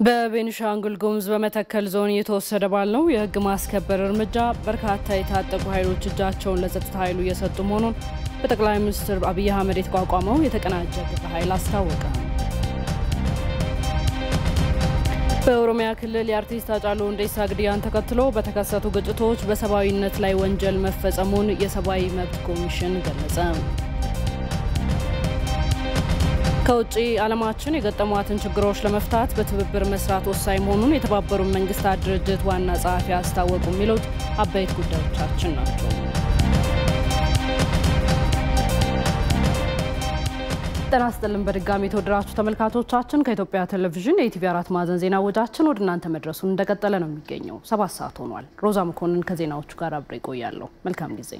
በቤኒሻንጉል ጉሙዝ በመተከል ዞን የተወሰደ ባለው የህግ ማስከበር እርምጃ በርካታ የታጠቁ ኃይሎች እጃቸውን ለጸጥታ ኃይሉ እየሰጡ መሆኑን በጠቅላይ ሚኒስትር አብይ አህመድ የተቋቋመው የተቀናጀ ግብረ ኃይል አስታወቀ። በኦሮሚያ ክልል የአርቲስት ሃጫሉ ሁንዴሳ ግድያን ተከትሎ በተከሰቱ ግጭቶች በሰብአዊነት ላይ ወንጀል መፈጸሙን የሰብአዊ መብት ኮሚሽን ገለጸ። ከውጪ ዓለማችን የገጠሟትን ችግሮች ለመፍታት በትብብር መስራት ወሳኝ መሆኑን የተባበሩት መንግስታት ድርጅት ዋና ጸሐፊ አስታወቁ የሚሉት አበይት ጉዳዮቻችን ናቸው። ጤና ይስጥልን በድጋሚ ተወደዳችሁ ተመልካቾቻችን ከኢትዮጵያ ቴሌቪዥን የኢቲቪ 4 ማዕዘን ዜና ወጃችን ወደ እናንተ መድረሱን እንደቀጠለ ነው የሚገኘው። 7 ሰዓት ሆኗል። ሮዛ መኮንን ከዜናዎቹ ጋር አብሬ ቆያለሁ። መልካም ጊዜ።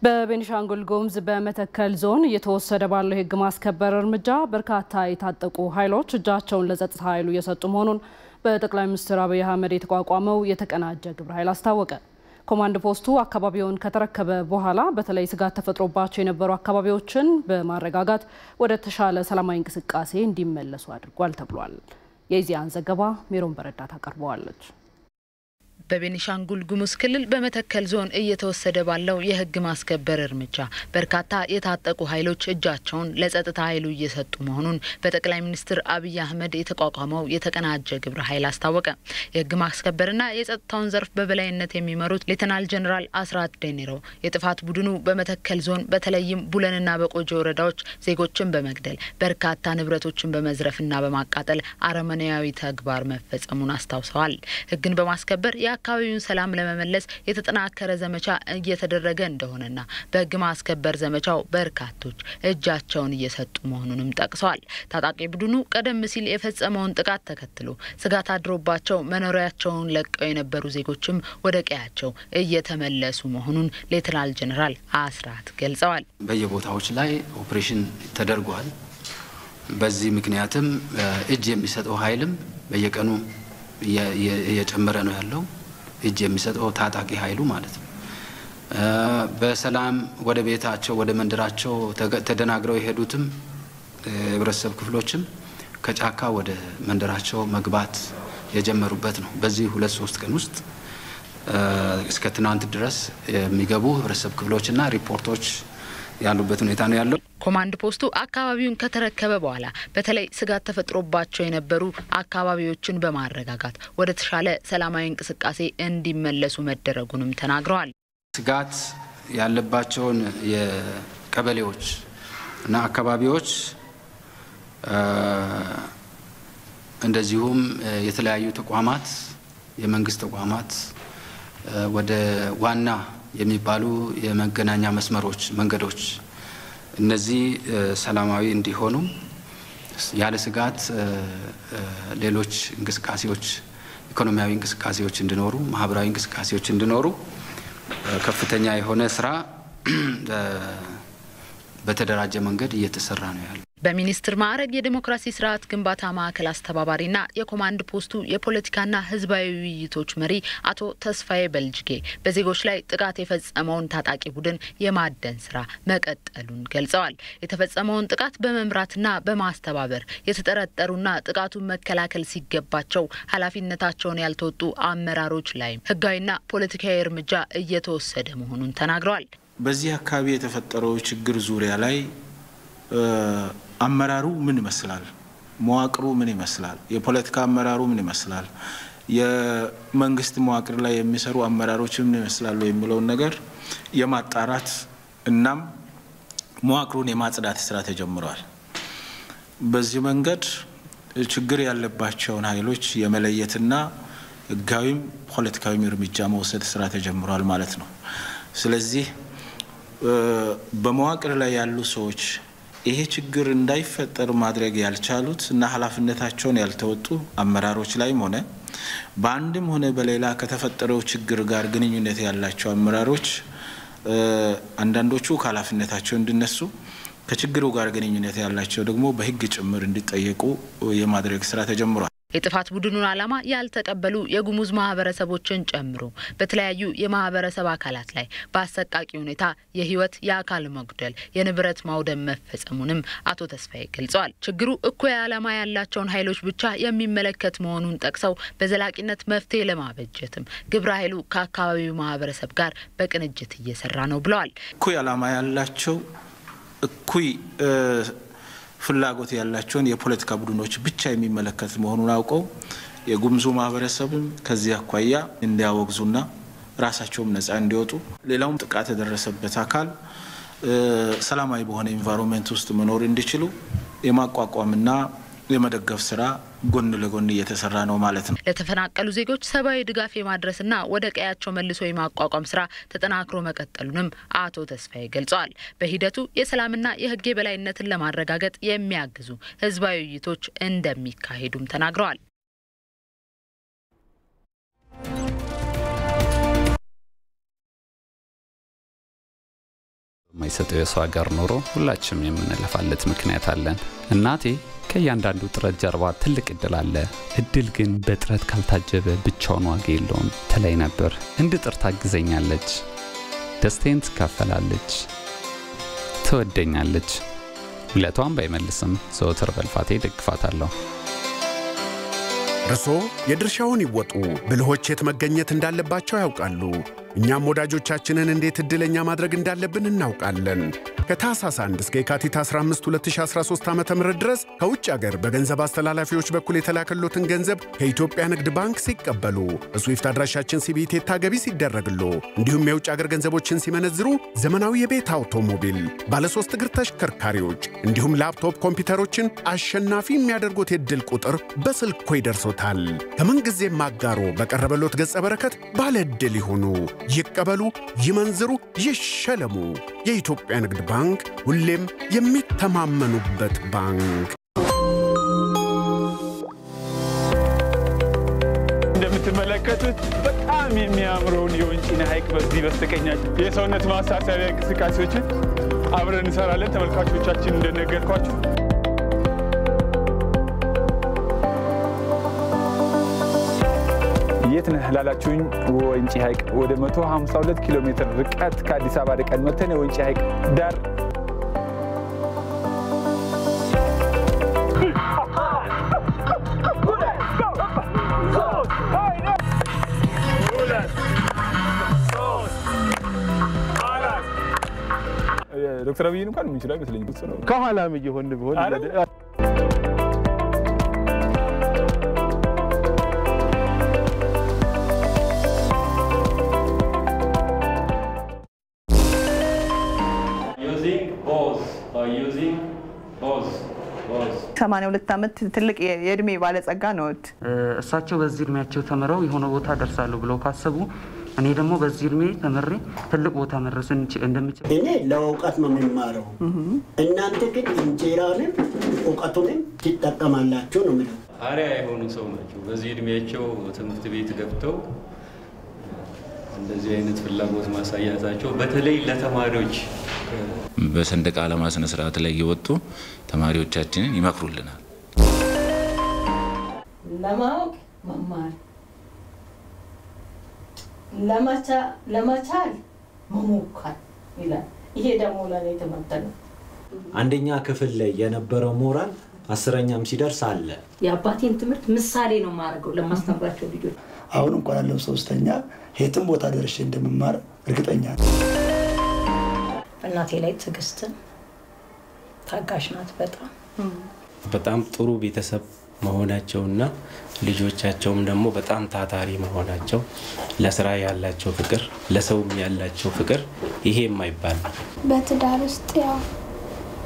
በቤኒሻንጉል ጉሙዝ በመተከል ዞን የተወሰደ ባለው የህግ ማስከበር እርምጃ በርካታ የታጠቁ ኃይሎች እጃቸውን ለጸጥታ ኃይሉ እየሰጡ መሆኑን በጠቅላይ ሚኒስትር አብይ አህመድ የተቋቋመው የተቀናጀ ግብረ ኃይል አስታወቀ። ኮማንድ ፖስቱ አካባቢውን ከተረከበ በኋላ በተለይ ስጋት ተፈጥሮባቸው የነበሩ አካባቢዎችን በማረጋጋት ወደ ተሻለ ሰላማዊ እንቅስቃሴ እንዲመለሱ አድርጓል ተብሏል። የዚያን ዘገባ ሜሮን በረዳ ታቀርበዋለች። በቤኒሻንጉል ጉሙዝ ክልል በመተከል ዞን እየተወሰደ ባለው የህግ ማስከበር እርምጃ በርካታ የታጠቁ ኃይሎች እጃቸውን ለጸጥታ ኃይሉ እየሰጡ መሆኑን በጠቅላይ ሚኒስትር አብይ አህመድ የተቋቋመው የተቀናጀ ግብረ ኃይል አስታወቀ። የህግ ማስከበርና የጸጥታውን ዘርፍ በበላይነት የሚመሩት ሌተናል ጀነራል አስራት ዴኔሮ የጥፋት ቡድኑ በመተከል ዞን በተለይም ቡለንና በቆጆ ወረዳዎች ዜጎችን በመግደል በርካታ ንብረቶችን በመዝረፍና በማቃጠል አረመኔያዊ ተግባር መፈጸሙን አስታውሰዋል። ህግን በማስከበር አካባቢውን ሰላም ለመመለስ የተጠናከረ ዘመቻ እየተደረገ እንደሆነና በህግ ማስከበር ዘመቻው በርካቶች እጃቸውን እየሰጡ መሆኑንም ጠቅሰዋል። ታጣቂ ቡድኑ ቀደም ሲል የፈጸመውን ጥቃት ተከትሎ ስጋት አድሮባቸው መኖሪያቸውን ለቀው የነበሩ ዜጎችም ወደ ቀያቸው እየተመለሱ መሆኑን ሌተናል ጀነራል አስራት ገልጸዋል። በየቦታዎች ላይ ኦፕሬሽን ተደርጓል። በዚህ ምክንያትም እጅ የሚሰጠው ኃይልም በየቀኑ እየጨመረ ነው ያለው። እጅ የሚሰጠው ታጣቂ ኃይሉ ማለት ነው። በሰላም ወደ ቤታቸው ወደ መንደራቸው ተደናግረው የሄዱትም ህብረተሰብ ክፍሎችም ከጫካ ወደ መንደራቸው መግባት የጀመሩበት ነው። በዚህ 2-3 ቀን ውስጥ እስከ ትናንት ድረስ የሚገቡ ህብረተሰብ ክፍሎችና ሪፖርቶች ያሉበት ሁኔታ ነው ያለው። ኮማንድ ፖስቱ አካባቢውን ከተረከበ በኋላ በተለይ ስጋት ተፈጥሮባቸው የነበሩ አካባቢዎችን በማረጋጋት ወደ ተሻለ ሰላማዊ እንቅስቃሴ እንዲመለሱ መደረጉንም ተናግረዋል። ስጋት ያለባቸውን የቀበሌዎች እና አካባቢዎች እንደዚሁም የተለያዩ ተቋማት የመንግስት ተቋማት ወደ ዋና የሚባሉ የመገናኛ መስመሮች መንገዶች እነዚህ ሰላማዊ እንዲሆኑ ያለ ስጋት ሌሎች እንቅስቃሴዎች ኢኮኖሚያዊ እንቅስቃሴዎች እንዲኖሩ ማህበራዊ እንቅስቃሴዎች እንዲኖሩ ከፍተኛ የሆነ ስራ በተደራጀ መንገድ እየተሰራ ነው ያለው። በሚኒስትር ማዕረግ የዲሞክራሲ ስርዓት ግንባታ ማዕከል አስተባባሪና የኮማንድ ፖስቱ የፖለቲካና ህዝባዊ ውይይቶች መሪ አቶ ተስፋዬ በልጅጌ በዜጎች ላይ ጥቃት የፈጸመውን ታጣቂ ቡድን የማደን ስራ መቀጠሉን ገልጸዋል። የተፈጸመውን ጥቃት በመምራትና በማስተባበር የተጠረጠሩና ጥቃቱን መከላከል ሲገባቸው ኃላፊነታቸውን ያልተወጡ አመራሮች ላይ ህጋዊና ፖለቲካዊ እርምጃ እየተወሰደ መሆኑን ተናግረዋል። በዚህ አካባቢ የተፈጠረው ችግር ዙሪያ ላይ አመራሩ ምን ይመስላል፣ መዋቅሩ ምን ይመስላል፣ የፖለቲካ አመራሩ ምን ይመስላል፣ የመንግስት መዋቅር ላይ የሚሰሩ አመራሮች ምን ይመስላሉ የሚለው ነገር የማጣራት እናም መዋቅሩን የማጽዳት ስራ ተጀምሯል። በዚህ መንገድ ችግር ያለባቸውን ኃይሎች የመለየትና ህጋዊም ፖለቲካዊም እርምጃ መውሰድ ስራ ተጀምሯል ማለት ነው። ስለዚህ በመዋቅር ላይ ያሉ ሰዎች ይሄ ችግር እንዳይፈጠር ማድረግ ያልቻሉት እና ኃላፊነታቸውን ያልተወጡ አመራሮች ላይም ሆነ በአንድም ሆነ በሌላ ከተፈጠረው ችግር ጋር ግንኙነት ያላቸው አመራሮች አንዳንዶቹ ከኃላፊነታቸው እንዲነሱ ከችግሩ ጋር ግንኙነት ያላቸው ደግሞ በህግ ጭምር እንዲጠየቁ የማድረግ ስራ ተጀምሯል። የጥፋት ቡድኑን ዓላማ ያልተቀበሉ የጉሙዝ ማህበረሰቦችን ጨምሮ በተለያዩ የማህበረሰብ አካላት ላይ በአሰቃቂ ሁኔታ የህይወት የአካል መጉደል የንብረት ማውደም መፈጸሙንም አቶ ተስፋዬ ገልጸዋል። ችግሩ እኩይ ዓላማ ያላቸውን ኃይሎች ብቻ የሚመለከት መሆኑን ጠቅሰው በዘላቂነት መፍትሄ ለማበጀትም ግብረ ኃይሉ ከአካባቢው ማህበረሰብ ጋር በቅንጅት እየሰራ ነው ብለዋል። እኩይ ዓላማ ያላቸው እኩይ ፍላጎት ያላቸውን የፖለቲካ ቡድኖች ብቻ የሚመለከት መሆኑን አውቀው የጉሙዙ ማህበረሰብም ከዚህ አኳያ እንዲያወግዙና ራሳቸውም ነፃ እንዲወጡ ሌላውም ጥቃት የደረሰበት አካል ሰላማዊ በሆነ ኢንቫይሮንመንት ውስጥ መኖር እንዲችሉ የማቋቋምና የመደገፍ ስራ ጎን ለጎን እየተሰራ ነው ማለት ነው። ለተፈናቀሉ ዜጎች ሰብአዊ ድጋፍ የማድረስና ወደ ቀያቸው መልሶ የማቋቋም ስራ ተጠናክሮ መቀጠሉንም አቶ ተስፋዬ ገልጸዋል። በሂደቱ የሰላምና የህግ የበላይነትን ለማረጋገጥ የሚያግዙ ህዝባዊ ውይይቶች እንደሚካሄዱም ተናግረዋል። ማይሰጠው የሰው ሀገር ኖሮ ሁላችንም የምንለፋለት ምክንያት አለን። እናቴ ከያንዳንዱ ጥረት ጀርባ ትልቅ እድል አለ። እድል ግን በጥረት ካልታጀበ ብቻውን ዋጋ የለውም ትለኝ ነበር። እንድጥር ታግዘኛለች፣ ደስታዬን ትካፈላለች፣ ትወደኛለች። ውለቷን ባይመልስም ዘወትር በልፋቴ ደግፋታለሁ። እርሶ የድርሻውን ይወጡ። ብልሆች የት መገኘት እንዳለባቸው ያውቃሉ። እኛም ወዳጆቻችንን እንዴት እድለኛ ማድረግ እንዳለብን እናውቃለን። ከታህሳስ 1 እስከ የካቲት 15 2013 ዓ.ም ድረስ ከውጭ ሀገር በገንዘብ አስተላላፊዎች በኩል የተላከሎትን ገንዘብ ከኢትዮጵያ ንግድ ባንክ ሲቀበሉ በስዊፍት አድራሻችን ሲቢኢ ታገቢ ሲደረግሎ እንዲሁም የውጭ ሀገር ገንዘቦችን ሲመነዝሩ ዘመናዊ የቤት አውቶሞቢል፣ ባለ 3 እግር ተሽከርካሪዎች እንዲሁም ላፕቶፕ ኮምፒውተሮችን አሸናፊ የሚያደርጉት የዕድል ቁጥር በስልኮ ይደርሶታል። ከምንጊዜም ማጋሮ በቀረበሎት ገጸ በረከት ባለ ዕድል ይሁኑ። ይቀበሉ፣ ይመንዝሩ፣ ይሸለሙ። የኢትዮጵያ ንግድ ባንክ ሁሌም የሚተማመኑበት ባንክ። እንደምትመለከቱት በጣም የሚያምረውን የወንጪን ሐይቅ በዚህ በስተቀኛችን የሰውነት ማሳሰቢያ እንቅስቃሴዎችን አብረን እንሰራለን። ተመልካቾቻችን እንደነገርኳችሁ የት ነህ ላላችሁኝ ወንጪ ሐይቅ ወደ 152 ኪሎ ሜትር ርቀት ከአዲስ አበባ ርቀን መተን ወንጪ ሐይቅ ዳር ዶክተር አብይን እንኳን ምን ይችላል መስለኝ ብቻ ነው ከኋላም እየሆነ ቢሆን ሰማንያ ሁለት ዓመት ትልቅ የእድሜ ባለጸጋ ነው። እሳቸው በዚህ እድሜያቸው ተመረው የሆነ ቦታ ደርሳሉ ብለው ካሰቡ እኔ ደግሞ በዚህ እድሜ ተመሬ ትልቅ ቦታ መድረስ እንደምችል እኔ ለእውቀት ነው የምማረው። እናንተ ግን እንጀራንም እውቀቱንም ትጠቀማላችሁ ነው ማለት። አሪያ የሆኑ ሰው ናቸው። በዚህ እድሜያቸው ትምህርት ቤት ገብተው እንደዚህ አይነት ፍላጎት ማሳያታቸው በተለይ ለተማሪዎች በሰንደቅ ዓላማ ስነ ስርዓት ላይ እየወጡ ተማሪዎቻችንን ይመክሩልናል። ለማወቅ መማር ለመቻል መሞከር ይላል። ይሄ ደግሞ ለኔ ተመጣጣኝ አንደኛ ክፍል ላይ የነበረው ሞራል 10ኛም ሲደርስ አለ። የአባቴን ትምህርት ምሳሌ ነው ማድረገው ለማስተምራቸው ልጆች። አሁን እንኳን ያለው 3ኛ ሄትም ቦታ ደርሼ እንደምማር እርግጠኛ ነኝ። እናቴ ላይ ትግስትን ታጋሽ ናት። በጣም ጥሩ ቤተሰብ መሆናቸውና ልጆቻቸውም ደግሞ በጣም ታታሪ መሆናቸው ለስራ ያላቸው ፍቅር ለሰውም ያላቸው ፍቅር ይሄ የማይባል ነው። በትዳር ውስጥ ያው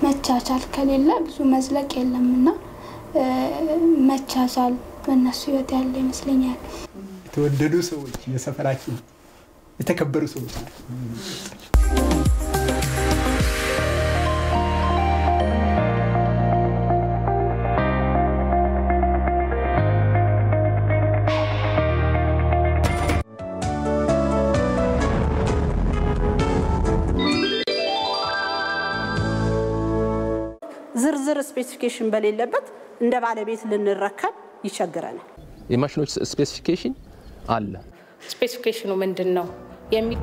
መቻቻል ከሌለ ብዙ መዝለቅ የለምና መቻቻል በእነሱ ህይወት ያለ ይመስለኛል። የተወደዱ ሰዎች የሰፈራችን የተከበሩ ሰዎች ናቸው። ዝርዝር ስፔሲፊኬሽን በሌለበት እንደ ባለቤት ልንረከብ ይቸግረናል። የማሽኖች ስፔሲፊኬሽን አለ። ስፔሲፊኬሽኑ ምንድነው የሚል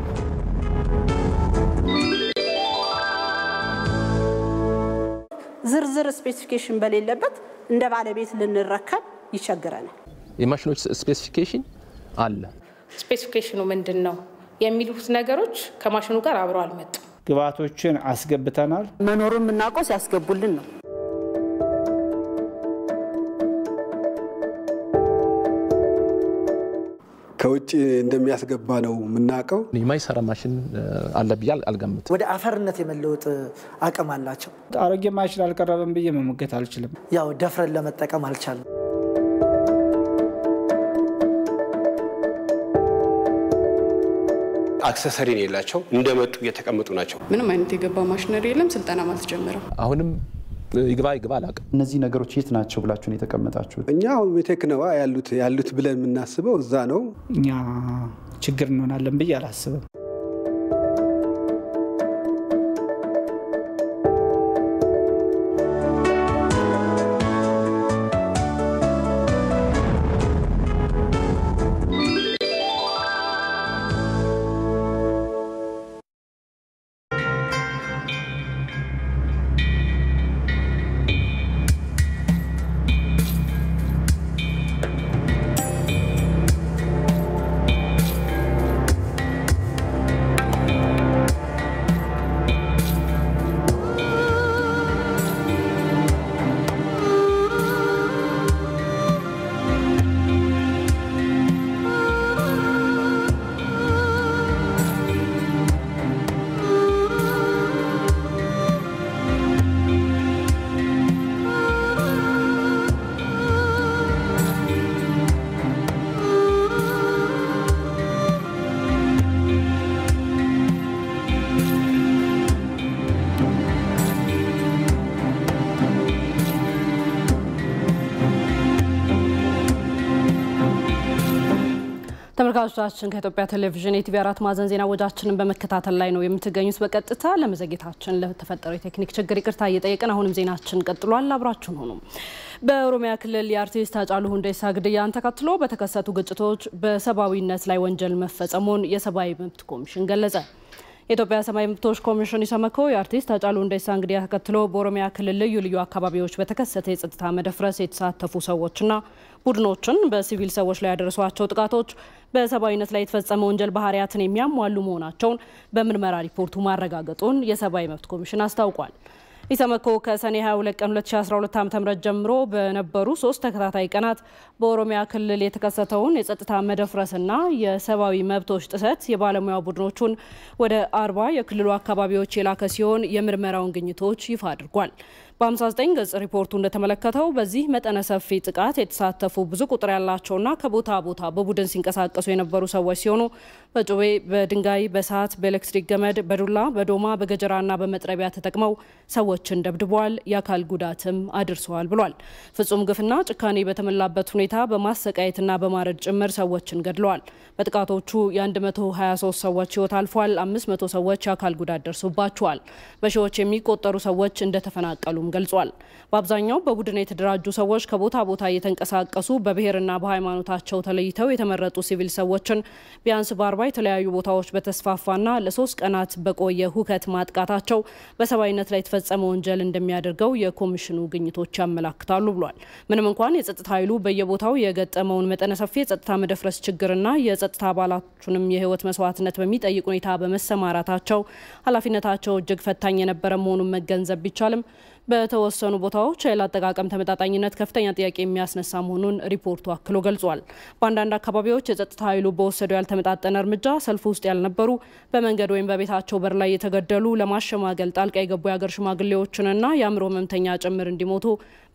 ዝርዝር ስፔሲፊኬሽን በሌለበት እንደ ባለቤት ልንረከብ ይቸግረናል። የማሽኖች ስፔሲፊኬሽን አለ። ስፔሲፊኬሽኑ ምንድነው የሚሉት ነገሮች ከማሽኑ ጋር አብረው አልመጡም። ግብአቶችን አስገብተናል። መኖሩን የምናውቀው ሲያስገቡልን ነው። ከውጭ እንደሚያስገባ ነው የምናውቀው። የማይሰራ ማሽን አለ ብዬ አልገምትም። ወደ አፈርነት የመለወጥ አቅም አላቸው። አሮጌ ማሽን አልቀረበም ብዬ መሞገት አልችልም። ያው ደፍረን ለመጠቀም አልቻለም። አክሰሰሪ የሌላቸው እንደመጡ የተቀመጡ ናቸው። ምንም አይነት የገባ ማሽነሪ የለም። ስልጠና አልተጀመረም። አሁንም ይግባ አላውቅም። እነዚህ ነገሮች የት ናቸው ብላችሁ ነው የተቀመጣችሁት? እኛ አሁን ሜቴክነዋ ያሉት ብለን የምናስበው እዛ ነው። እኛ ችግር እንሆናለን ብዬ አላስብም። ተመልካቾቻችን ከኢትዮጵያ ቴሌቪዥን የቲቪ 4 ማዕዘን ዜና ወጃችንን በመከታተል ላይ ነው የምትገኙት። በቀጥታ ለመዘግየታችን ለተፈጠረው የቴክኒክ ችግር ይቅርታ እየጠየቅን አሁንም ዜናችን ቀጥሏል። አብራችሁን ሁኑ። በኦሮሚያ ክልል የአርቲስት ሃጫሉ ሁንዴሳ ግድያን ተከትሎ በተከሰቱ ግጭቶች በሰብአዊነት ላይ ወንጀል መፈጸሙን የሰብአዊ መብት ኮሚሽን ገለጸ። የኢትዮጵያ ሰብአዊ መብቶች ኮሚሽን ኢሰመኮ የአርቲስት ሃጫሉ ሁንዴሳ ግድያ ተከትሎ በኦሮሚያ ክልል ልዩ አካባቢዎች በተከሰተ የጸጥታ መደፍረስ የተሳተፉ ሰዎችና ቡድኖችን በሲቪል ሰዎች ላይ ያደረሷቸው ጥቃቶች በሰብአዊነት ላይ የተፈጸመ ወንጀል ባህሪያትን የሚያሟሉ መሆናቸውን በምርመራ ሪፖርቱ ማረጋገጡን የሰብአዊ መብት ኮሚሽን አስታውቋል። ኢሰመኮ ከሰኔ 22 ቀን 2012 ዓ.ም ጀምሮ በነበሩ 3 ተከታታይ ቀናት በኦሮሚያ ክልል የተከሰተውን የጸጥታ መደፍረስና የሰብአዊ መብቶች ጥሰት የባለሙያ ቡድኖቹን ወደ 40 የክልሉ አካባቢዎች የላከ ሲሆን የምርመራውን ግኝቶች ይፋ አድርጓል። በ59 ገጽ ሪፖርቱ እንደተመለከተው በዚህ መጠነ ሰፊ ጥቃት የተሳተፉ ብዙ ቁጥር ያላቸውና ከቦታ ቦታ በቡድን ሲንቀሳቀሱ የነበሩ ሰዎች ሲሆኑ በጩቤ፣ በድንጋይ፣ በእሳት፣ በኤሌክትሪክ ገመድ፣ በዱላ፣ በዶማ፣ በገጀራና በመጥረቢያ ተጠቅመው ሰዎችን ደብድበዋል፣ የአካል ጉዳትም አድርሰዋል ብሏል። ፍጹም ግፍና ጭካኔ በተሞላበት ሁኔታ በማሰቃየትና በማረድ ጭምር ሰዎችን ገድለዋል። በጥቃቶቹ የ123 ሰዎች ሕይወት አልፏል። 500 ሰዎች የአካል ጉዳት ደርሶባቸዋል። በሺዎች የሚቆጠሩ ሰዎች እንደተፈናቀሉ ገልጿል። በአብዛኛው በቡድን የተደራጁ ሰዎች ከቦታ ቦታ እየተንቀሳቀሱ በብሔርና በሃይማኖታቸው ተለይተው የተመረጡ ሲቪል ሰዎችን ቢያንስ በ40 የተለያዩ ቦታዎች በተስፋፋና ለ3 ቀናት በቆየ ሁከት ማጥቃታቸው በሰብአዊነት ላይ የተፈጸመ ወንጀል እንደሚያደርገው የኮሚሽኑ ግኝቶች ያመላክታሉ ብሏል። ምንም እንኳን የጸጥታ ኃይሉ በየቦታው የገጠመውን መጠነ ሰፊ የጸጥታ መደፍረስ ችግርና የጸጥታ አባላቱንም የህይወት መስዋዕትነት በሚጠይቅ ሁኔታ በመሰማራታቸው ኃላፊነታቸው እጅግ ፈታኝ የነበረ መሆኑን መገንዘብ ቢቻልም በተወሰኑ ቦታዎች ኃይል አጠቃቀም ተመጣጣኝነት ከፍተኛ ጥያቄ የሚያስነሳ መሆኑን ሪፖርቱ አክሎ ገልጿል። በአንዳንድ አካባቢዎች የጸጥታ ኃይሉ በወሰደው ያልተመጣጠነ እርምጃ ሰልፍ ውስጥ ያልነበሩ በመንገድ ወይም በቤታቸው በር ላይ የተገደሉ ለማሸማገል ጣልቃ የገቡ የሀገር ሽማግሌዎችንና የአእምሮ ህመምተኛ ጭምር እንዲሞቱ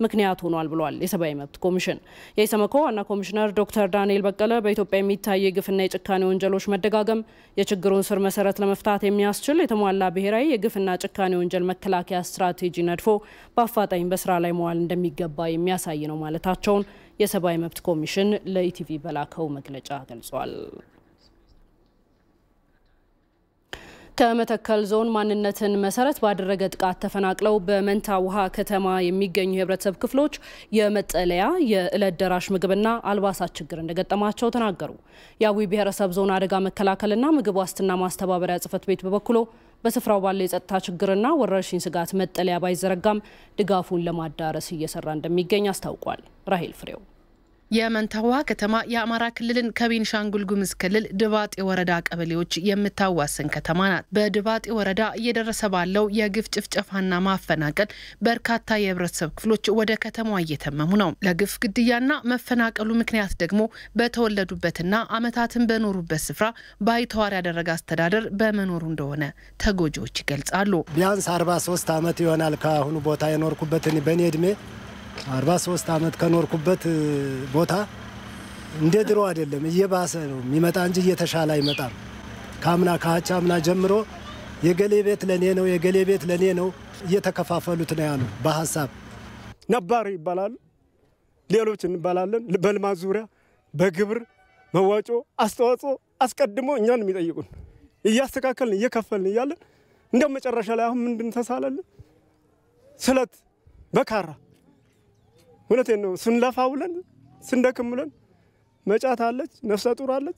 ምክንያት ሆኗል ብሏል የሰብአዊ መብት ኮሚሽን። የኢሰመኮ ዋና ኮሚሽነር ዶክተር ዳንኤል በቀለ በኢትዮጵያ የሚታይ የግፍና የጭካኔ ወንጀሎች መደጋገም የችግሩን ስር መሰረት ለመፍታት የሚያስችል የተሟላ ብሔራዊ የግፍና ጭካኔ ወንጀል መከላከያ ስትራቴጂ ነድፎ በአፋጣኝ በስራ ላይ መዋል እንደሚገባ የሚያሳይ ነው ማለታቸውን የሰብአዊ መብት ኮሚሽን ለኢቲቪ በላከው መግለጫ ገልጿል። ከመተከል ዞን ማንነትን መሰረት ባደረገ ጥቃት ተፈናቅለው በመንታ ውሃ ከተማ የሚገኙ የህብረተሰብ ክፍሎች የመጠለያ የዕለት ደራሽ ምግብና አልባሳት ችግር እንደገጠማቸው ተናገሩ። የአዊ ብሔረሰብ ዞን አደጋ መከላከልና ምግብ ዋስትና ማስተባበሪያ ጽሕፈት ቤት በበኩሉ በስፍራው ባለ የጸጥታ ችግርና ወረርሽኝ ስጋት መጠለያ ባይዘረጋም ድጋፉን ለማዳረስ እየሰራ እንደሚገኝ አስታውቋል። ራሄል ፍሬው የመንታዋ ከተማ የአማራ ክልልን ከቤንሻንጉል ጉሙዝ ክልል ድባጤ ወረዳ ቀበሌዎች የምታዋስን ከተማ ናት። በድባጤ ወረዳ እየደረሰ ባለው የግፍ ጭፍጨፋና ማፈናቀል በርካታ የህብረተሰብ ክፍሎች ወደ ከተማዋ እየተመሙ ነው። ለግፍ ግድያና መፈናቀሉ ምክንያት ደግሞ በተወለዱበትና አመታትን በኖሩበት ስፍራ ባይተዋር ያደረገ አስተዳደር በመኖሩ እንደሆነ ተጎጂዎች ይገልጻሉ። ቢያንስ 43 አመት ይሆናል ካሁኑ ቦታ የኖርኩበትን በኔ እድሜ 43 አመት ከኖርኩበት ቦታ እንደ ድሮ አይደለም እየባሰ ነው የሚመጣ እንጂ እየተሻለ አይመጣም። ካምና ካቻምና ጀምሮ የገሌ ቤት ለኔ ነው የገሌ ቤት ለኔ ነው እየተከፋፈሉት ነው ያሉ በሐሳብ ነባር ይባላል ሌሎች እንባላለን በልማት ዙሪያ በግብር መዋጮ አስተዋጽኦ አስቀድሞ እኛን የሚጠይቁን እያስተካከልን እየከፈልን ይያለን እንደው መጨረሻ ላይ አሁን ምንድን ተሳለልን ስለት በካራ ሁለቴን ነው ስንለፋውለን ስንደክምለን መጫት አለች ነፍሰ ጡር አለች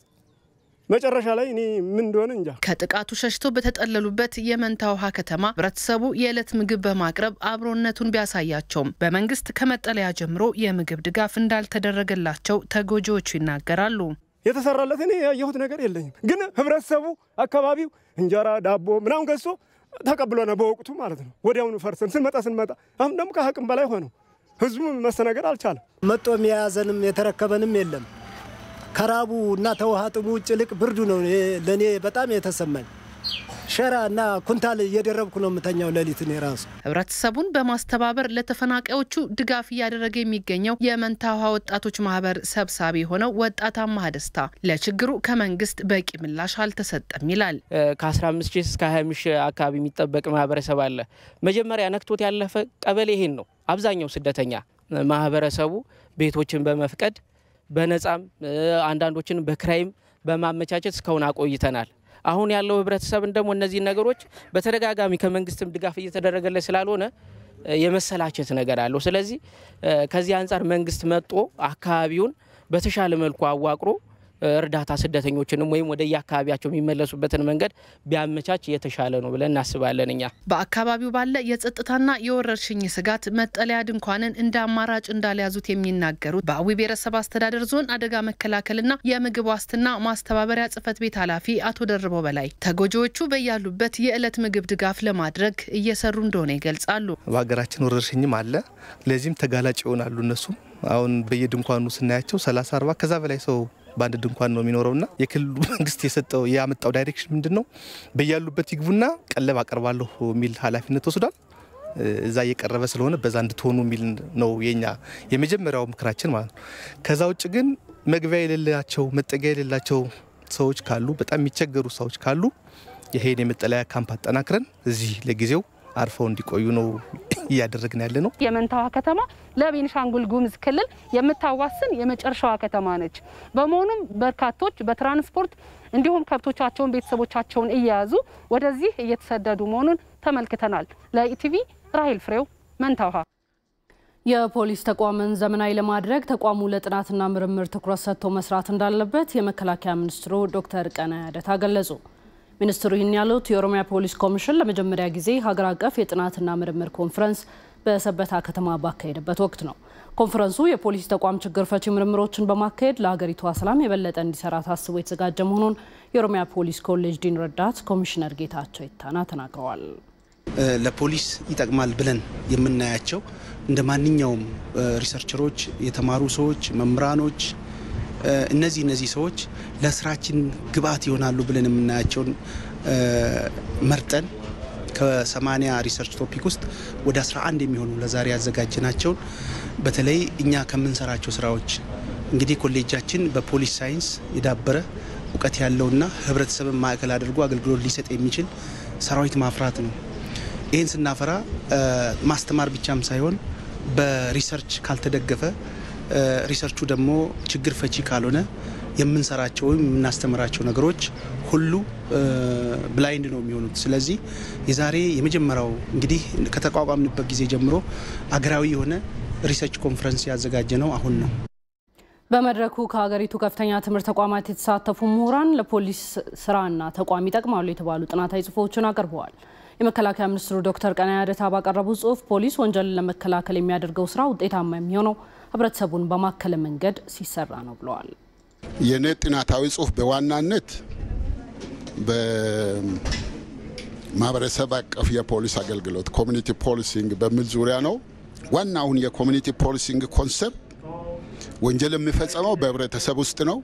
መጨረሻ ላይ እኔ ምን እንደሆነ እንጃ። ከጥቃቱ ሸሽቶ በተጠለሉበት የመንታ ውሃ ከተማ ህብረተሰቡ የዕለት ምግብ በማቅረብ አብሮነቱን ቢያሳያቸውም በመንግስት ከመጠለያ ጀምሮ የምግብ ድጋፍ እንዳልተደረገላቸው ተጎጂዎቹ ይናገራሉ። የተሰራለት እኔ ያየሁት ነገር የለኝም። ግን ህብረተሰቡ አካባቢው እንጀራ ዳቦ ምናምን ገዝቶ ተቀብሎና በወቅቱ ማለት ነው ወዲያውኑ ፈርሰን ስንመጣ አሁን ደግሞ ከአቅም በላይ ሆነው ህዝቡ መስተናገድ አልቻለም። መጥቶ የሚያዘንም የተረከበንም የለም። ከራቡ እና ተዋሃጥሙ ጭልቅ ብርዱ ነው ለኔ በጣም የተሰማኝ። ሸራና ኩንታል እየደረብኩ ነው መተኛው ለሊትን የራሱ ህብረተሰቡን በማስተባበር ለተፈናቃዮቹ ድጋፍ ያደረገ የሚገኘው የመንታ ውሃ ወጣቶች ማህበር ሰብሳቢ ሆነው ወጣት አማደስታ ለችግሩ ከመንግስት በቂ ምላሽ አልተሰጠም ይላል። ከ15000 እስከ 20000 አካባቢ የሚጠበቅ ማህበረሰብ አለ። መጀመሪያ ነክቶት ያለፈ ቀበሌ ይሄን ነው። አብዛኛው ስደተኛ ማህበረሰቡ ቤቶችን በመፍቀድ በነጻም አንዳንዶችን በክራይም በማመቻቸት እስካሁን አቆይተናል። አሁን ያለው ህብረተሰብ እንደሞ እነዚህ ነገሮች በተደጋጋሚ ከመንግስትም ድጋፍ እየተደረገለ ስላልሆነ የመሰላቸት ነገር አለው። ስለዚህ ከዚህ አንፃር መንግስት መጥቶ አካባቢውን በተሻለ መልኩ አዋቅሮ እርዳታ ስደተኞችንም ወይም ወደ ያካባቢያቸው የሚመለሱበትን መንገድ ቢያመቻች የተሻለ ነው ብለን እናስባለን። እኛ በአካባቢው ባለ የጸጥታና የወረርሽኝ ስጋት መጠለያ ድንኳንን እንደ አማራጭ እንዳልያዙት የሚናገሩት በአዊ ብሔረሰብ አስተዳደር ዞን አደጋ መከላከልና የምግብ ዋስትና ማስተባበሪያ ጽሕፈት ቤት ኃላፊ አቶ ደርበው በላይ ተጎጂዎቹ በያሉበት የዕለት ምግብ ድጋፍ ለማድረግ እየሰሩ እንደሆነ ይገልጻሉ። በሀገራችን ወረርሽኝም አለ ለዚህም ተጋላጭ ይሆናሉ። እነሱ አሁን በየድንኳኑ ስናያቸው 30 40 ከዛ በላይ ሰው ባንድ ድንኳን ነው የሚኖረውና የክልሉ መንግስት የሰጠው ያመጣው ዳይሬክሽን ምንድነው በያሉበት ይግቡና ቀለብ አቀርባለሁ የሚል ኃላፊነት ወስዷል። እዛ እየቀረበ ስለሆነ በዛ እንድትሆኑ የሚል ነው የኛ የመጀመሪያው ምክራችን ማለት ነው። ከዛ ውጭ ግን መግቢያ የሌላቸው መጠጊያ የሌላቸው ሰዎች ካሉ በጣም የሚቸገሩ ሰዎች ካሉ ይሄን የመጠለያ ካምፕ አጠናክረን እዚህ ለጊዜው አርፈው እንዲቆዩ ነው ያደረግን ያለ ነው። የመንታዋ ከተማ ለቤንሻንጉል ጉሙዝ ክልል የምታዋስን የመጨረሻዋ ከተማ ነች። በመሆኑም በርካቶች በትራንስፖርት እንዲሁም ከብቶቻቸውን ቤተሰቦቻቸውን እያያዙ ወደዚህ እየተሰደዱ መሆኑን ተመልክተናል። ለኢቲቪ ራሄል ፍሬው መንታዋ። የፖሊስ ተቋምን ዘመናዊ ለማድረግ ተቋሙ ለጥናትና ምርምር ትኩረት ሰጥቶ መስራት እንዳለበት የመከላከያ ሚኒስትሩ ዶክተር ቀነዓ ያደታ ገለጹ። ሚኒስትሩ ይህን ያሉት የኦሮሚያ ፖሊስ ኮሚሽን ለመጀመሪያ ጊዜ ሀገር አቀፍ የጥናትና ምርምር ኮንፈረንስ በሰበታ ከተማ ባካሄደበት ወቅት ነው። ኮንፈረንሱ የፖሊስ ተቋም ችግር ፈቺ ምርምሮችን በማካሄድ ለሀገሪቷ ሰላም የበለጠ እንዲሰራ ታስቦ የተዘጋጀ መሆኑን የኦሮሚያ ፖሊስ ኮሌጅ ዲን ረዳት ኮሚሽነር ጌታቸው ይታና ተናግረዋል። ለፖሊስ ይጠቅማል ብለን የምናያቸው እንደ ማንኛውም ሪሰርቸሮች የተማሩ ሰዎች መምራኖች እነዚህ ሰዎች ለስራችን ግብአት ይሆናሉ ብለን የምናያቸውን መርጠን ከ80 ሪሰርች ቶፒክ ውስጥ ወደ 11 የሚሆኑ ለዛሬ ያዘጋጀናቸው በተለይ እኛ ከምንሰራቸው ስራዎች እንግዲህ ኮሌጃችን በፖሊስ ሳይንስ የዳበረ እውቀት ያለውና ህብረተሰብን ማዕከል አድርጎ አገልግሎት ሊሰጥ የሚችል ሰራዊት ማፍራት ነው። ይህን ስናፈራ ማስተማር ብቻም ሳይሆን በሪሰርች ካልተደገፈ ሪሰርቹ ደግሞ ችግር ፈቺ ካልሆነ የምንሰራቸው ወይም የምናስተምራቸው ነገሮች ሁሉ ብላይንድ ነው የሚሆኑት። ስለዚህ የዛሬ የመጀመሪያው እንግዲህ ከተቋቋምንበት ጊዜ ጀምሮ አገራዊ የሆነ ሪሰርች ኮንፈረንስ ያዘጋጀ ነው አሁን ነው። በመድረኩ ከሀገሪቱ ከፍተኛ ትምህርት ተቋማት የተሳተፉ ምሁራን ለፖሊስ ስራና ተቋም ይጠቅማሉ የተባሉ ጥናታዊ ጽሁፎችን አቅርበዋል። የመከላከያ ሚኒስትሩ ዶክተር ቀነዓ ያደታ ባቀረቡት ጽሁፍ ፖሊስ ወንጀልን ለመከላከል የሚያደርገው ስራ ውጤታማ የሚሆነው ህብረተሰቡን በማከለ መንገድ ሲሰራ ነው ብለዋል። የኔ ጥናታዊ ጽሁፍ በዋናነት በማህበረሰብ አቀፍ የፖሊስ አገልግሎት ኮሚኒቲ ፖሊሲንግ በሚል ዙሪያ ነው። ዋናውን የኮሚኒቲ ፖሊሲንግ ኮንሰፕት ወንጀል የሚፈጸመው በህብረተሰብ ውስጥ ነው።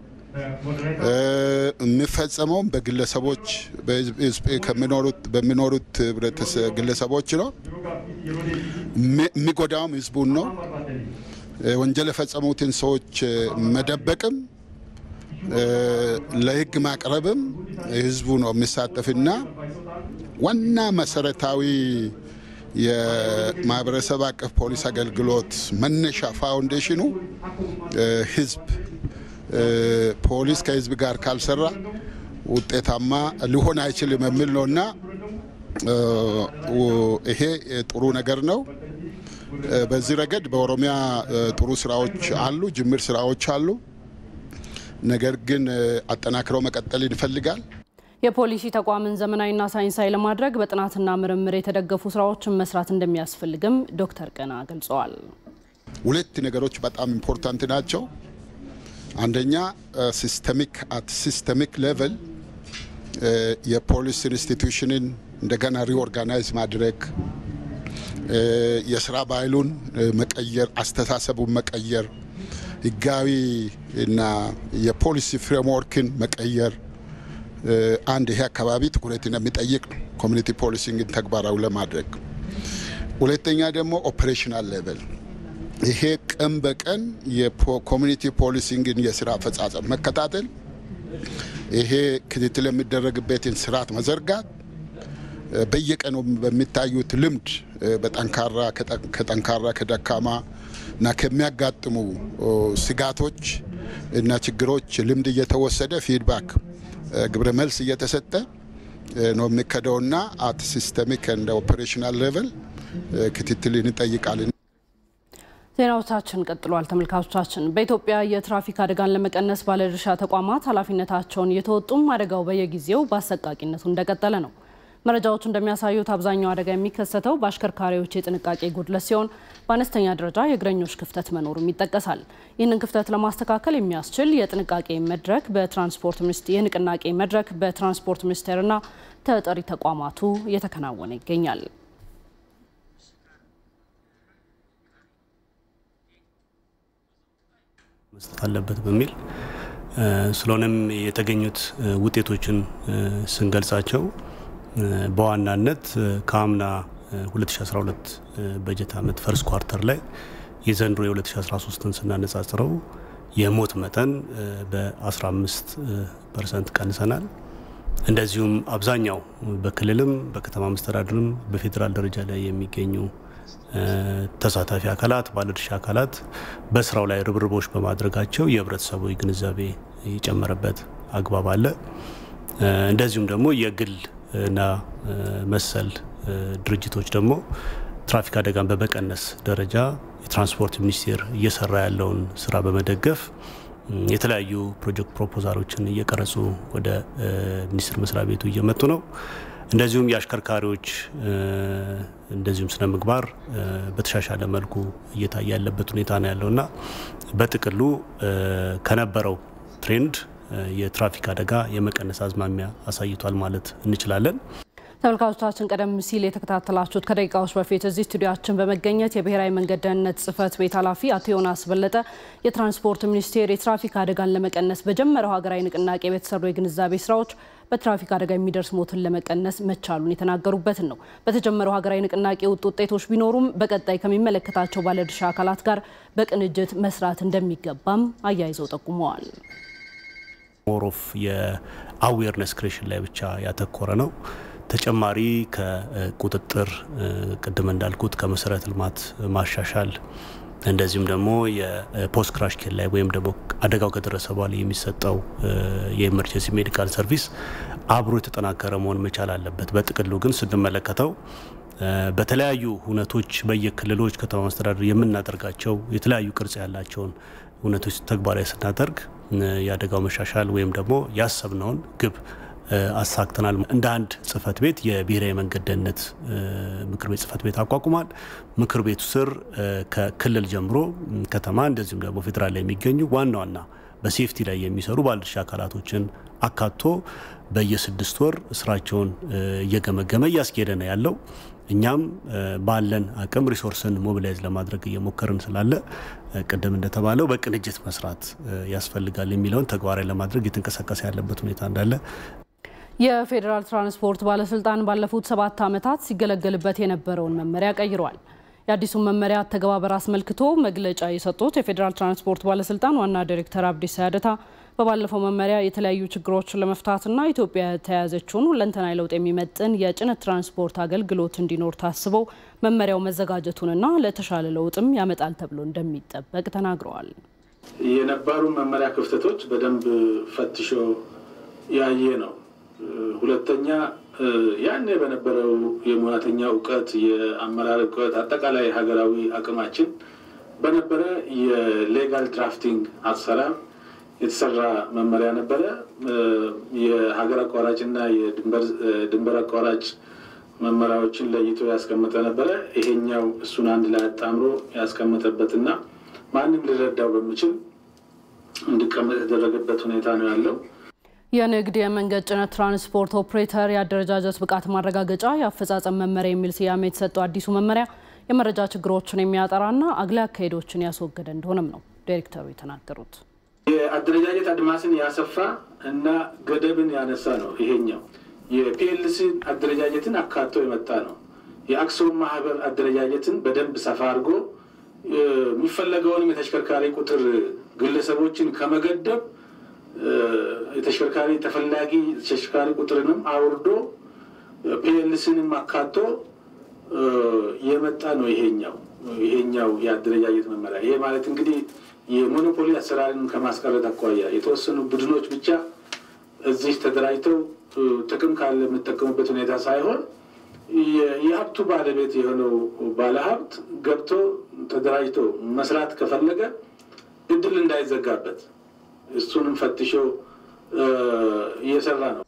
የሚፈጸመው በግለሰቦች በሚኖሩት ህብረተሰብ ግለሰቦች ነው። የሚጎዳውም ህዝቡን ነው። ወንጀል የፈጸሙትን ሰዎች መደበቅም ለህግ ማቅረብም ህዝቡ ነው የሚሳተፍና ዋና መሰረታዊ የማህበረሰብ አቀፍ ፖሊስ አገልግሎት መነሻ ፋውንዴሽኑ ህዝብ ፖሊስ ከህዝብ ጋር ካልሰራ ውጤታማ ሊሆን አይችልም የሚል ነውና ይሄ ጥሩ ነገር ነው። በዚህ ረገድ በኦሮሚያ ጥሩ ስራዎች አሉ፣ ጅምር ስራዎች አሉ። ነገር ግን አጠናክረው መቀጠል ይፈልጋል። የፖሊሲ ተቋምን ዘመናዊና ሳይንሳዊ ለማድረግ በጥናትና ምርምር የተደገፉ ስራዎችን መስራት እንደሚያስፈልግም ዶክተር ቀነዓ ገልጸዋል። ሁለት ነገሮች በጣም ኢምፖርታንት ናቸው። አንደኛ ሲስተሚክ ሌቨል የፖሊስ ኢንስቲትዩሽንን እንደገና ሪኦርጋናይዝ ማድረግ፣ የስራ ባህሉን መቀየር፣ አስተሳሰቡን መቀየር፣ ህጋዊ እና የፖሊሲ ፍሬምወርክን መቀየር አንድ ይሄ አካባቢ ትኩረትን የሚጠይቅ ነው ኮሚኒቲ ፖሊሲንግን ተግባራዊ ለማድረግ። ሁለተኛ ደግሞ ኦፕሬሽናል ሌቨል ይሄ ቀን በቀን የኮሚኒቲ ፖሊሲንግን የስራ አፈጻጸም መከታተል፣ ይሄ ክትትል የሚደረግበትን ስርዓት መዘርጋት፣ በየቀኑ በሚታዩት ልምድ ከጠንካራ ከደካማ እና ከሚያጋጥሙ ስጋቶች እና ችግሮች ልምድ እየተወሰደ ፊድባክ ግብረ መልስ እየተሰጠ ነው የሚከደውና አት ሲስተሚክ እና ኦፕሬሽናል ሌቨል ክትትልን ይጠይቃል። ዜናዎቻችን ቀጥሏል። ተመልካቾቻችን በኢትዮጵያ የትራፊክ አደጋን ለመቀነስ ባለድርሻ ተቋማት ኃላፊነታቸውን እየተወጡም አደጋው በየጊዜው በአሰቃቂነቱ እንደቀጠለ ነው። መረጃዎቹ እንደሚያሳዩት አብዛኛው አደጋ የሚከሰተው በአሽከርካሪዎች የጥንቃቄ ጉድለት ሲሆን በአነስተኛ ደረጃ የእግረኞች ክፍተት መኖሩም ይጠቀሳል። ይህንን ክፍተት ለማስተካከል የሚያስችል የንቅናቄ መድረክ በትራንስፖርት ሚኒስቴርና ተጠሪ ተቋማቱ እየተከናወነ ይገኛል። መስጠት አለበት በሚል ስለሆነም የተገኙት ውጤቶችን ስንገልጻቸው በዋናነት ከአምና 2012 በጀት ዓመት ፈርስት ኳርተር ላይ የዘንድሮ የ2013ን ስናነጻጽረው የሞት መጠን በ15% ቀንሰናል። እንደዚሁም አብዛኛው በክልልም በከተማ መስተዳድርም በፌደራል ደረጃ ላይ የሚገኙ ተሳታፊ አካላት ባለድርሻ አካላት በስራው ላይ ርብርቦች በማድረጋቸው የህብረተሰቡ ግንዛቤ የጨመረበት አግባብ አለ። እንደዚሁም ደግሞ የግል እና መሰል ድርጅቶች ደግሞ ትራፊክ አደጋን በመቀነስ ደረጃ የትራንስፖርት ሚኒስቴር እየሰራ ያለውን ስራ በመደገፍ የተለያዩ ፕሮጀክት ፕሮፖዛሎችን እየቀረጹ ወደ ሚኒስቴር መስሪያ ቤቱ እየመጡ ነው። እንደዚሁም የአሽከርካሪዎች እንደዚሁም ስነ ምግባር በተሻሻለ መልኩ እየታየ ያለበት ሁኔታ ነው ያለውና በጥቅሉ ከነበረው ትሬንድ የትራፊክ አደጋ የመቀነስ አዝማሚያ አሳይቷል ማለት እንችላለን። ተመልካቾቻችን ቀደም ሲል የተከታተላችሁት ከደቂቃዎች በፊት እዚህ ስቱዲዮአችን በመገኘት የብሔራዊ መንገድ ደህንነት ጽሕፈት ቤት ኃላፊ አቶ ዮናስ በለጠ የትራንስፖርት ሚኒስቴር የትራፊክ አደጋን ለመቀነስ በጀመረው ሀገራዊ ንቅናቄ በተሰሩ የግንዛቤ ስራዎች በትራፊክ አደጋ የሚደርስ ሞትን ለመቀነስ መቻሉን የተናገሩበትን ነው። በተጀመረው ሀገራዊ ንቅናቄ ውጤቶች ቢኖሩም በቀጣይ ከሚመለከታቸው ባለድርሻ አካላት ጋር በቅንጅት መስራት እንደሚገባም አያይዘው ጠቁመዋል። ሞሮፍ የአዌርነስ ክሬሽን ላይ ብቻ ያተኮረ ነው። ተጨማሪ ከቁጥጥር ቅድም እንዳልኩት ከመሰረተ ልማት ማሻሻል እንደዚሁም ደግሞ የፖስት ክራሽ ኬር ላይ ወይም ደግሞ አደጋው ከደረሰ በኋላ የሚሰጠው የኤመርጀንሲ ሜዲካል ሰርቪስ አብሮ የተጠናከረ መሆን መቻል አለበት። በጥቅሉ ግን ስንመለከተው በተለያዩ ሁነቶች በየክልሎች ከተማ መስተዳድር የምናደርጋቸው የተለያዩ ቅርጽ ያላቸውን ሁነቶች ተግባራዊ ስናደርግ የአደጋው መሻሻል ወይም ደግሞ ያሰብነውን ግብ አሳክተናል። እንደ አንድ ጽፈት ቤት የብሔራዊ መንገድ ደህንነት ምክር ቤት ጽፈት ቤት አቋቁሟል። ምክር ቤቱ ስር ከክልል ጀምሮ ከተማ እንደዚሁም ደግሞ ፌደራል ላይ የሚገኙ ዋና ዋና በሴፍቲ ላይ የሚሰሩ ባለድርሻ አካላቶችን አካቶ በየ6 ወር ስራቸውን እየገመገመ እያስኬደ ነው ያለው። እኛም ባለን አቅም ሪሶርስን ሞቢላይዝ ለማድረግ እየሞከርን ስላለ ቀደም እንደተባለው በቅንጅት መስራት ያስፈልጋል የሚለውን ተግባራዊ ለማድረግ የተንቀሳቀሰ ያለበት ሁኔታ እንዳለ የፌዴራል ትራንስፖርት ባለስልጣን ባለፉት 7 ዓመታት ሲገለገልበት የነበረውን መመሪያ ቀይሯል። የአዲሱ መመሪያ ተግባር አስመልክቶ መግለጫ የሰጡት የፌዴራል ትራንስፖርት ባለስልጣን ዋና ዳይሬክተር አብዲስ ያደታ በባለፈው መመሪያ የተለያዩ ችግሮችን ለመፍታትና ኢትዮጵያ ተያዘችውን ሁለንተናዊ ለውጥ የሚመጥን የጭነት ትራንስፖርት አገልግሎት እንዲኖር ታስበው መመሪያው መዘጋጀቱንና ለተሻለ ለውጥም ያመጣል ተብሎ እንደሚጠበቅ ተናግረዋል። የነበሩ መመሪያ ክፍተቶች በደንብ ፈትሾ ያየ ነው። ሁለተኛ ያኔ በነበረው የሙያተኛ ዕውቀት የአመራር ዕውቀት አጠቃላይ ሀገራዊ አቅማችን በነበረ የሌጋል ድራፍቲንግ አሰራር የተሰራ መመሪያ ነበረ። የሀገር አቋራጭና የድንበር አቋራጭ መመሪያዎችን ለይቶ ያስቀመጠ ነበረ። ይሄኛው እሱን አንድ ላይ አጣምሮ ያስቀመጠበትና ማንም ሊረዳው በሚችል እንዲቀመጥ የተደረገበት ሁኔታ ነው ያለው። የንግድ የመንገድ ጭነት ትራንስፖርት ኦፕሬተር የአደረጃጀት ብቃት ማረጋገጫ የአፈጻጸም መመሪያ የሚል ስያሜ የተሰጠው አዲሱ መመሪያ የመረጃ ችግሮችን የሚያጠራና አግላይ አካሄዶችን ያስወገደ እንደሆነም ነው ዳይሬክተሩ የተናገሩት። የአደረጃጀት አድማስን ያሰፋ እና ገደብን ያነሳ ነው። ይሄኛው የፒኤልሲ አደረጃጀትን አካቶ የመጣ ነው። የአክሲዮን ማህበር አደረጃጀትን በደንብ ሰፋ አድርጎ የሚፈለገውን የተሽከርካሪ ቁጥር ግለሰቦችን ከመገደብ የተሽከርካሪ ተፈላጊ ተሽከርካሪ ቁጥርንም አውርዶ ፒኤልሲንም አካቶ የመጣ ነው። ይሄኛው የአደረጃጀት መመሪያ ይሄ ማለት እንግዲህ የሞኖፖሊ አሰራርን ከማስቀረት አኳያ የተወሰኑ ቡድኖች ብቻ እዚህ ተደራጅተው ጥቅም ካለ የሚጠቀሙበት ሁኔታ ሳይሆን የሀብቱ ባለቤት የሆነው ባለሀብት ገብቶ ተደራጅቶ መስራት ከፈለገ እድል እንዳይዘጋበት እሱንም ፈትሾ እየሰራ ነው።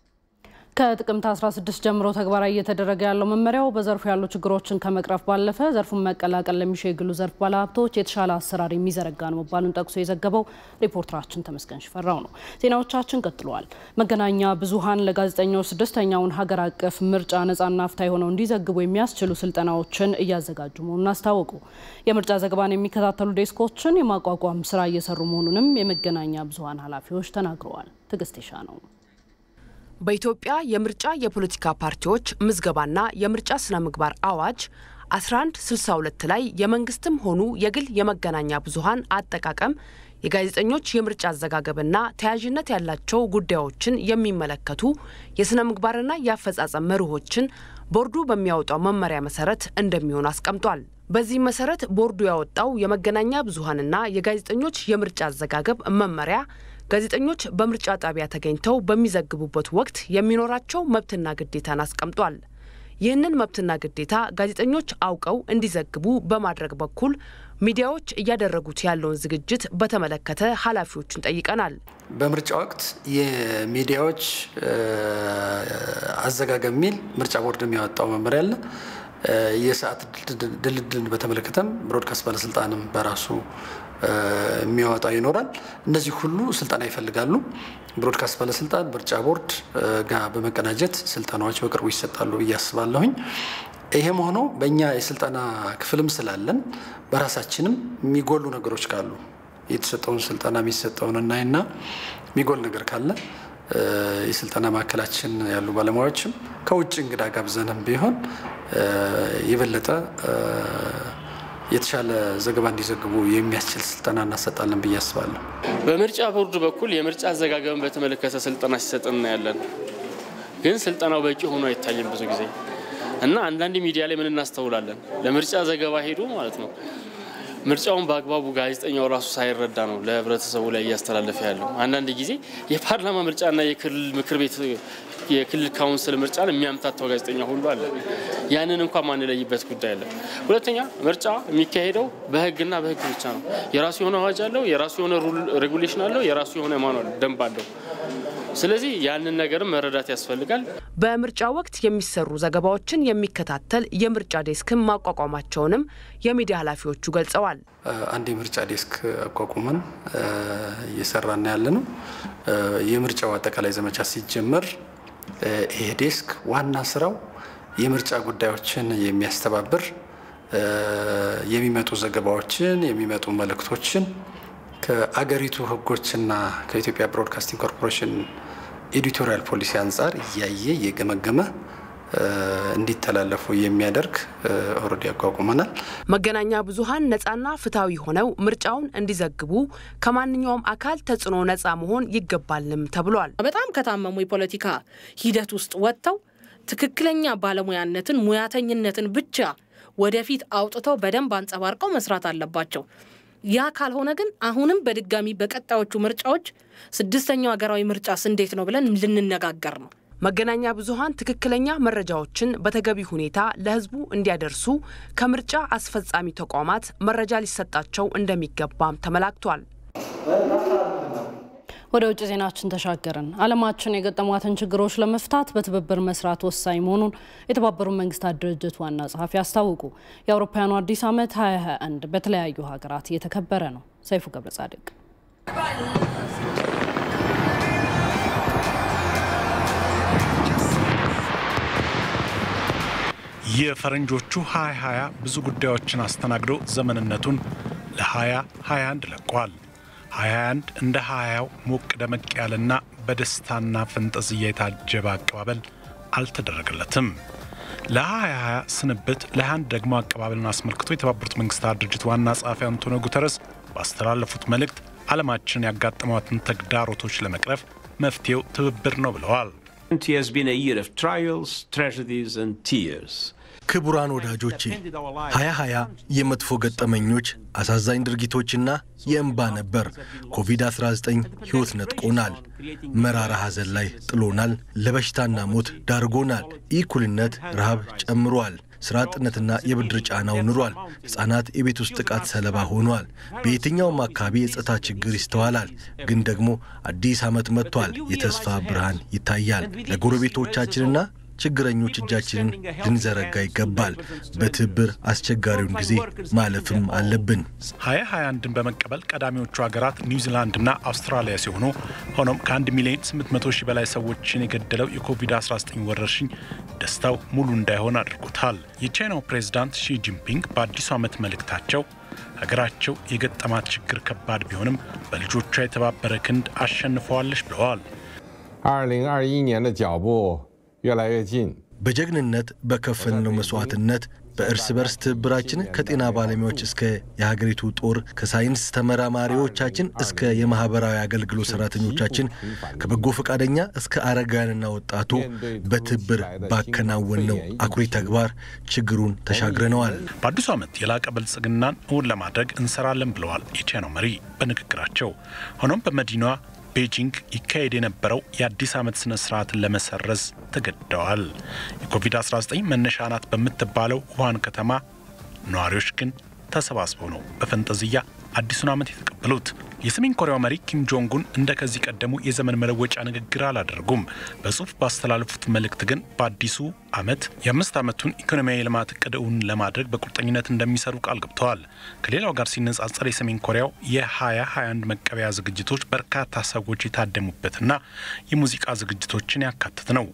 ከጥቅምት 16 ጀምሮ ተግባራዊ እየተደረገ ያለው መመሪያው በዘርፉ ያሉ ችግሮችን ከመቅረፍ ባለፈ ዘርፉን መቀላቀል ለሚሹ የግሉ ዘርፍ ባለሀብቶች የተሻለ አሰራር የሚዘረጋ ነው መባሉን ጠቅሶ የዘገበው ሪፖርተራችን ተመስገን ሽፈራው ነው። ዜናዎቻችን ቀጥለዋል። መገናኛ ብዙሃን ለጋዜጠኞች 6ኛውን ሀገር አቀፍ ምርጫ ነፃና ፍትሃዊ ሆነው እንዲዘግቡ የሚያስችሉ ስልጠናዎችን እያዘጋጁ መሆኑን አስታወቁ። የምርጫ ዘገባን የሚከታተሉ ዴስኮችን የማቋቋም ስራ እየሰሩ መሆኑንም የመገናኛ ብዙሃን ኃላፊዎች ተናግረዋል። ትግስቴሻ ነው። በኢትዮጵያ የምርጫ የፖለቲካ ፓርቲዎች ምዝገባና የምርጫ ስነ ምግባር አዋጅ 1162 ላይ የመንግስትም ሆኑ የግል የመገናኛ ብዙሃን አጠቃቀም የጋዜጠኞች የምርጫ አዘጋገብና ተያያዥነት ያላቸው ጉዳዮችን የሚመለከቱ የስነ ምግባርና የአፈጻጸም መርሆችን ቦርዱ በሚያወጣው መመሪያ መሰረት እንደሚሆን አስቀምጧል። በዚህ መሰረት ቦርዱ ያወጣው የመገናኛ ብዙሃንና የጋዜጠኞች የምርጫ አዘጋገብ መመሪያ ጋዜጠኞች በምርጫ ጣቢያ ተገኝተው በሚዘግቡበት ወቅት የሚኖራቸው መብትና ግዴታን አስቀምጧል። ይህንን መብትና ግዴታ ጋዜጠኞች አውቀው እንዲዘግቡ በማድረግ በኩል ሚዲያዎች እያደረጉት ያለውን ዝግጅት በተመለከተ ኃላፊዎችን ጠይቀናል። በምርጫ ወቅት የሚዲያዎች አዘጋገብ ሚል ምርጫ ቦርድ የሚያወጣው መመሪያ አለ። የሰዓት ድልድልን በተመለከተም ብሮድካስት ባለስልጣንም በራሱ የሚያወጣው ይኖራል። እነዚህ ሁሉ ስልጠና ይፈልጋሉ። ብሮድካስት ባለስልጣን ምርጫ ቦርድ ጋር በመቀናጀት ስልጠናዎች በቅርቡ ይሰጣሉ ብዬ አስባለሁኝ። ይሄም ሆኖ በእኛ የስልጠና ክፍልም ስላለን በራሳችንም የሚጎሉ ነገሮች ካሉ የተሰጠውን ስልጠና የሚሰጠውን እናይና የሚጎል ነገር ካለ የስልጠና ማዕከላችን ያሉ ባለሙያዎችም ከውጭ እንግዳ ጋብዘንም ቢሆን የበለጠ የተሻለ ዘገባ እንዲዘግቡ የሚያስችል ስልጠና እናሰጣለን ብዬ አስባለሁ። በምርጫ ቦርድ በኩል የምርጫ አዘጋገብን በተመለከተ ስልጠና ሲሰጥና ያለን ግን ስልጠናው በቂ ሆኖ አይታይም ብዙ ጊዜ እና አንዳንድ ሚዲያ ላይ ምን እናስተውላለን ለምርጫ ዘገባ ሄዱ ማለት ነው ምርጫውን በአግባቡ ጋዜጠኛው ራሱ ሳይረዳ ነው ለህብረተሰቡ ላይ ያስተላለፈ ያለው አንዳንድ ጊዜ የፓርላማ ምርጫና የክልል ምክር ቤት የክልል ካውንስል ምርጫን የሚያምታታው ጋዜጠኛ ሁሉ አለ ያንን እንኳን ማንለይበት ጉዳይ አለ ሁለተኛ ምርጫ የሚካሄደው በህግና በህግ ብቻ ነው የራሱ የሆነ አዋጅ አለው የራሱ የሆነ ሬጉሌሽን አለው የራሱ የሆነ ማኑዋል ደንብ አለው ስለዚህ ያንን ነገር መረዳት ያስፈልጋል በምርጫ ወቅት የሚሰሩ ዘገባዎችን የሚከታተል የምርጫ ዴስክም ማቋቋማቸውንም የሚዲያ ኃላፊዎቹ ገልጸዋል አንድ የምርጫ ዴስክ አቋቁመን እየሰራን ያለነው የምርጫው አጠቃላይ ዘመቻ ሲጀመር ይሄ ዴስክ ዋና ስራው የምርጫ ጉዳዮችን የሚያስተባብር የሚመጡ ዘገባዎችን የሚመጡ መልእክቶችን ከአገሪቱ ህጎችና ከኢትዮጵያ ብሮድካስቲንግ ኮርፖሬሽን ኤዲቶሪያል ፖሊሲ አንፃር ያየ የገመገመ እንዲተላለፉ የሚያደርግ ኦሬዲ ያቋቁመናል መገናኛ ብዙሃን ነፃና ፍትሃዊ ሆነው ምርጫውን እንዲዘግቡ ከማንኛውም አካል ተጽዕኖ ነፃ መሆን ይገባልም ተብሏል በጣም ከታመሙ የፖለቲካ ሂደት ውስጥ ወጥተው ትክክለኛ ባለሙያነትን ሙያተኝነትን ብቻ ወደፊት አውጥተው በደንብ አንጸባርቀው መስራት አለባቸው ያ ካልሆነ ግን አሁንም በድጋሚ በቀጣዮቹ ምርጫዎች ስድስተኛው ሀገራዊ ምርጫስ እንዴት ነው ብለን ልንነጋገር ነው መገናኛ ብዙሃን ትክክለኛ መረጃዎችን በተገቢ ሁኔታ ለህዝቡ እንዲያደርሱ ከምርጫ አስፈጻሚ ተቋማት መረጃ ሊሰጣቸው እንደሚገባም ተመላክቷል ወደ ውጭ ዜናችን ተሻገርን ዓለማችን የገጠሟትን ችግሮች ለመፍታት በትብብር መስራት ወሳኝ መሆኑን የተባበሩት መንግስታት ድርጅት ዋና ጸሐፊ አስታወቁ የአውሮፓውያኑ አዲስ ዓመት 2021 በተለያዩ ሀገራት እየተከበረ ነው ሰይፉ ገብረጻድቅ የፈረንጆቹ 2020 ብዙ ጉዳዮችን አስተናግዶ ዘመንነቱን ለ2021 ለቋል 21 እንደ 20ው ሞቅ ደመቅ ያለና በደስታና ፈንጠዝያ የታጀበ አቀባበል አልተደረገለትም ለ2020 ስንብት ለ21 ደግሞ አቀባበልን አስመልክቶ የተባበሩት መንግስታት ድርጅት ዋና ጸሐፊ አንቶኒዮ ጉተረስ ባስተላለፉት መልእክት ዓለማችን ያጋጠሟትን ተግዳሮቶች ለመቅረፍ መፍትሄው ትብብር ነው ብለዋል has been a year of trials, tragedies and tears. ክቡራን ወዳጆቼ 2020 የመጥፎ ገጠመኞች አሳዛኝ ድርጊቶችና የእንባ ነበር ኮቪድ-19 ህይወት ነጥቆናል መራራ ሐዘን ላይ ጥሎናል ለበሽታና ሞት ዳርጎናል ኢኩልነት ረሃብ ጨምሯል ስራ አጥነትና የብድር ጫናው ኑሯል ህፃናት የቤት ውስጥ ጥቃት ሰለባ ሆኗል በየትኛውም አካባቢ የጸጥታ ችግር ይስተዋላል ግን ደግሞ አዲስ ዓመት መጥቷል የተስፋ ብርሃን ይታያል ለጎረቤቶቻችንና ችግረኞች እጃችንን ልንዘረጋ ይገባል በትብብር አስቸጋሪውን ጊዜ ማለፍም አለብን 2021ን በመቀበል ቀዳሚዎቹ ሀገራት ኒውዚላንድና አውስትራሊያ ሲሆኑ ሆኖም ከ1 ሚሊዮን 800 ሺህ በላይ ሰዎችን የገደለው የኮቪድ-19 ወረርሽኝ ደስታው ሙሉ እንዳይሆን አድርጎታል የቻይናው ፕሬዝዳንት ሺ ጂንፒንግ በአዲሱ ዓመት መልእክታቸው ሀገራቸው የገጠማት ችግር ከባድ ቢሆንም በልጆቿ የተባበረ ክንድ አሸንፈዋለች ብለዋል 2021年的脚步越来越近 በጀግንነት በከፈልነው መስዋዕትነት በእርስ በርስ ትብብራችን ከጤና ባለሙያዎች እስከ የሀገሪቱ ጦር ከሳይንስ ተመራማሪዎቻችን እስከ የማህበራዊ አገልግሎት ሰራተኞቻችን ከበጎ ፈቃደኛ እስከ አረጋውያንና ወጣቱ በትብብር ባከናወነው አኩሪ ተግባር ችግሩን ተሻግረናል በአዲሱ ዓመት የላቀ ብልጽግናን እውን ለማድረግ እንሰራለን ብለዋል የቻይናው መሪ በንግግራቸው ሆኖም በመዲናዋ ቤጂንግ ይካሄድ የነበረው የአዲስ ዓመት ስነ ስርዓትን ለመሰረዝ ተገደዋል የኮቪድ-19 መነሻ ናት በመተባለው ውሃን ከተማ ነዋሪዎች ግን ተሰባስበው ነው በፈንጠዝያ አዲሱን ዓመት የተቀበሉት የሰሜን ኮሪያው መሪ ኪም ጆንግ ኡን እንደከዚህ ቀደሙ የዘመን መለወጫ ንግግር አላደረጉም በጽሁፍ ባስተላለፉት መልእክት ግን በአዲሱ ዓመት የ5 ዓመቱን ኢኮኖሚያዊ ልማት እቅድውን ለማድረግ በቁርጠኝነት እንደሚሰሩ ቃል ገብተዋል ከሌላው ጋር ሲነጻጸር የሰሜን ኮሪያው የ2021 መቀበያ ዝግጅቶች በርካታ ሰዎች የታደሙበትና የሙዚቃ ዝግጅቶችን ያካተተ ነው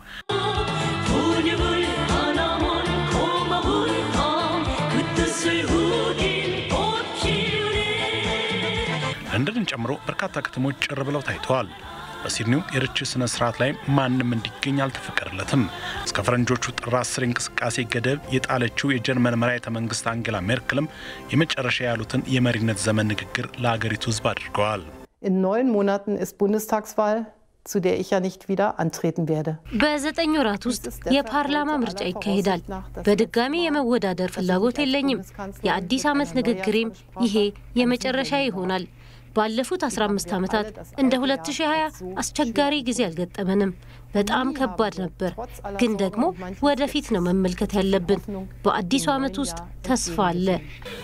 ለንደንን ጨምሮ በርካታ ከተሞች ጭር ብለው ታይተዋል በሲድኒው የርችት ስነ ስርዓት ላይ ማንም እንዲገኝ አልተፈቀደለትም እስከ ፈረንጆቹ ጥር 10 እንቅስቃሴ ገደብ የጣለችው የጀርመን መራሄተ መንግስት አንጌላ ሜርክልም የመጨረሻ ያሉትን የመሪነት ዘመን ንግግር ለሀገሪቱ ህዝብ አድርገዋል In 9 Monaten ist Bundestagswahl zu der ich ja nicht wieder antreten werde. በዘጠኝ ወራት ውስጥ የፓርላማ ምርጫ ይካሄዳል። በድጋሚ የመወዳደር ፍላጎት የለኝም። የአዲስ ዓመት ንግግሬም ይሄ የመጨረሻ ይሆናል። ባለፉት 15 ዓመታት እንደ 2020 አስቸጋሪ ጊዜ አልገጠመንም። በጣም ከባድ ነበር። ግን ደግሞ ወደፊት ነው መመልከት ያለብን። በአዲሱ ዓመት ውስጥ ተስፋ አለ።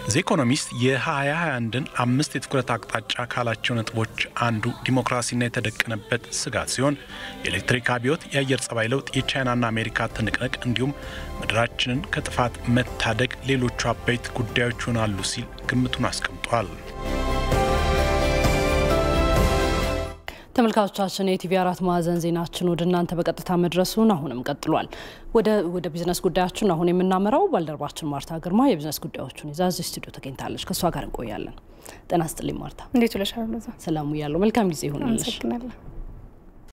ዘ ኢኮኖሚስት የ2021ን 5 የትኩረት አቅጣጫ ካላቸው ነጥቦች አንዱ ዲሞክራሲና የተደቀነበት ስጋት ሲሆን የኤሌክትሪክ አብዮት፣ የአየር ጸባይ ለውጥ፣ የቻይናና አሜሪካ ትንቅንቅ እንዲሁም ምድራችንን ከጥፋት መታደግ ሌሎቹ አበይት ጉዳዮች ሆናሉ ሲል ግምቱን አስቀምጧል። ተመልካቾቻችን የኢቲቪ 4 ማዕዘን ዜናችን ወደ እናንተ በቀጥታ መድረሱን አሁንም ቀጥሏል። ወደ ቢዝነስ ጉዳያችን አሁን የምናመራው ባልደረባችን ማርታ ግርማ የቢዝነስ ጉዳዮችን ይዛ እዚህ ስቱዲዮ ተገኝታለች። ከሷ ጋር እንቆያለን። ጤና ይስጥልኝ ማርታ። እንዴት ውለሻል? ሰላም ያለው መልካም ጊዜ ይሁንልሽ።